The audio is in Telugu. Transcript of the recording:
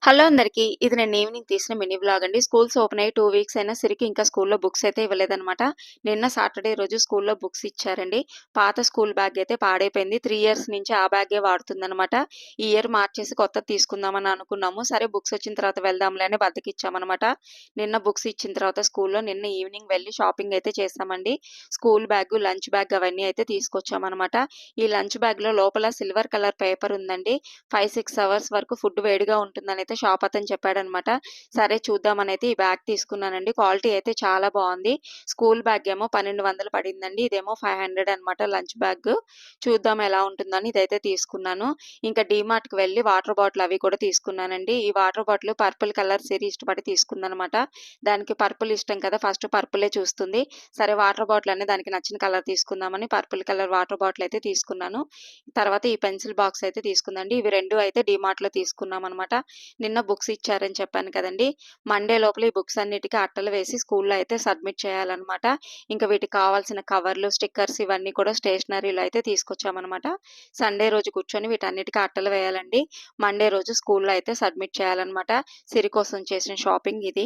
హలో అందరికీ. ఇది నేను ఈవినింగ్ తీసిన మినీ వ్లాగ్ అండి. స్కూల్స్ ఓపెన్ అయ్యి 2 వీక్స్ అయినా సిరికి ఇంకా స్కూల్‌లో బుక్స్ అయితే ఇవ్వలేదనమాట. నిన్న సాటర్‌డే రోజు స్కూల్‌లో బుక్స్ ఇచ్చారండి. పాత స్కూల్ బ్యాగ్ అయితే పాడైపోయింది. 3 ఇయర్స్ నుంచి ఆ బ్యాగే వాడుతుందనమాట. ఈ ఇయర్ మార్చేసి కొత్తది తీసుకుందామని అనుకున్నాము. సరే బుక్స్ వచ్చిన తర్వాత వెళ్దాంలే అని బద్దకిచ్చామనమాట. నిన్న బుక్స్ ఇచ్చిన తర్వాత స్కూల్‌లో నిన్న ఈవినింగ్ వెళ్లి షాపింగ్ అయితే చేశామండి. స్కూల్ బ్యాగు, లంచ్ బ్యాగ్ అవన్నీ అయితే తీసుకొచ్చామనమాట. ఈ లంచ్ బ్యాగ్‌లో లోపల సిల్వర్ కలర్ పేపర్ ఉందండి. 5, 6 అవర్స్ వరకు ఫుడ్ వేడిగా ఉంటుందనైతే షాప్ అతను చెప్పాడనమాట. సరే చూద్దామనైతే ఈ బ్యాగ్ తీసుకున్నానండి. క్వాలిటీ అయితే చాలా బావుంది. స్కూల్ బ్యాగ్ ఏమో 1200 పడిందండి. ఇదేమో 500 అనమాట లంచ్ బ్యాగ్. చూద్దాం ఎలా ఉంటుందని ఇదైతే తీసుకున్నాను. ఇంకా డీమార్ట్‌కి వెళ్లి వాటర్ బాటిల్ అవి కూడా తీసుకున్నానండి. ఈ వాటర్ బాటిల్ పర్పుల్ కలర్ సిరి ఇష్టపడి తీసుకుందనమాట. దానికి పర్పుల్ ఇష్టం కదా! ఫస్ట్ పర్పులే చూస్తుంది. సరే వాటర్ బాటిల్ అనేది దానికి నచ్చిన కలర్ తీసుకుందామని పర్పుల్ కలర్ వాటర్ బాటిల్ అయితే తీసుకున్నాను. తర్వాత ఈ పెన్సిల్ బాక్స్ అయితే తీసుకుందండి. ఇవి 2 అయితే డీమార్ట్‌లో తీసుకున్నామనమాట. నిన్న బుక్స్ ఇచ్చారని చెప్పాను కదండీ! మండే లోపల ఈ బుక్స్ అన్నిటికి అట్టలు వేసి స్కూల్‌లో అయితే సబ్మిట్ చేయాలనమాట. ఇంకా వీటికి కావాల్సిన కవర్లు, స్టిక్కర్స్ ఇవన్నీ కూడా స్టేషనరీలో అయితే తీసుకొచ్చామనమాట. సండే రోజు కూర్చొని వీటన్నిటికి అట్టలు వేయాలండి. మండే రోజు స్కూల్‌లో అయితే సబ్మిట్ చేయాలనమాట. సిరి కోసం చేసిన షాపింగ్ ఇది.